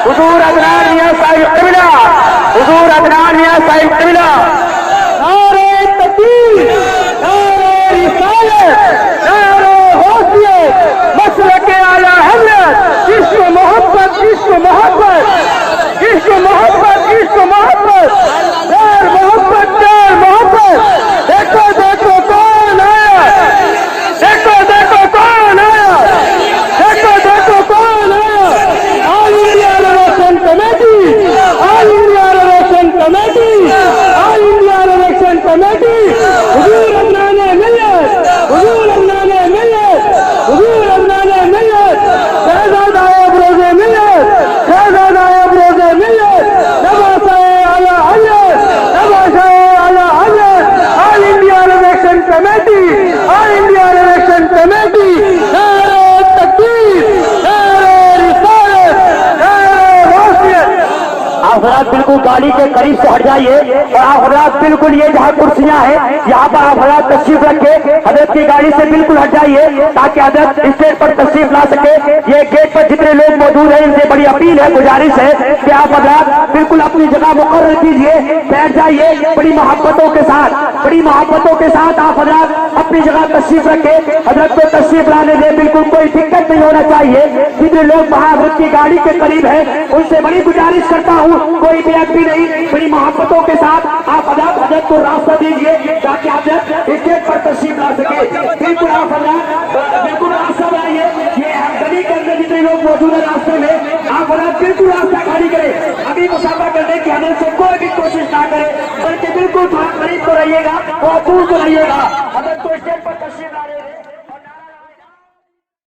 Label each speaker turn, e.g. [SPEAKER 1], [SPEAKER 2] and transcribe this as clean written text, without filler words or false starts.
[SPEAKER 1] हुजूर अदनान मियां साहिब क़िबला, हुजूर अदनान मियां साहिब क़िबला। नारे तकबीर, नारे रिसालत, नारे गौसियत, मसलके आला हज़रत, इश्क मोहब्बत, इश्क मोहब्बत, इश्क मोहब्बत, इश्क मोहब्बत, प्यार मोहब्बत, प्यार मोहब्बत। देखो देखो कौन आया, देखो देखो कौन आया, देखो देखो कौन आया। All India election committee, all India election committee, all India election committee. हुजूर अदनान मिल्लत, हुजूर अदनान मिल्लत, हुजूर अदनान मिल्लत, शहजादा अबरोज़े मिल्लत, शहजादा अबरोज़े मिल्लत, नवाज़े आला हज़रत, नवाज़े आला हज़रत। All India election committee, all India election committee. नारे तकबीर, नारे रिसालत, नारे गौसियत। आप हज़रात बिल्कुल गाड़ी के करीब से हट जाइए और आप हज़रात बिल्कुल ये जहाँ कुर्सियां हैं यहाँ पर आप हज़रात तशरीफ रखे, हज़रत की गाड़ी से बिल्कुल हट जाइए ताकि हज़रत स्टेज पर तशरीफ ला सके। ये गेट पर जितने लोग मौजूद हैं इनसे बड़ी अपील है, गुजारिश है कि आप हज़रात बिल्कुल अपनी जगह मुकर्रर कीजिए, बैठ जाइए। बड़ी मोहब्बतों के साथ, बड़ी मोहब्बतों के साथ आप हज़रात अपनी जगह तशरीफ रखे, हज़रत को तशरीफ लाने दे। बिल्कुल कोई दिक्कत नहीं होना चाहिए। जितने लोग वहाँ हज़रत की गाड़ी के करीब है उनसे बड़ी गुजारिश करता हूँ, कोई बेअदबी नहीं, बड़ी मोहब्बतों के साथ आप हज़रत को रास्ता दीजिए ताकि हज़रत स्टेज पर तशरीफ ला सके। बिल्कुल आप हज़रत बिल्कुल रास्ता बनाइए। ये गली के अंदर जितने लोग मौजूद है रास्ते में आप हज़रत बिल्कुल रास्ता खाली करें। अभी मुसाफा करने की हज़रत से कोई भी कोशिश ना करें, बल्कि बिल्कुल थोड़ा करीब तो रहिएगा और दूर तो रहिएगा।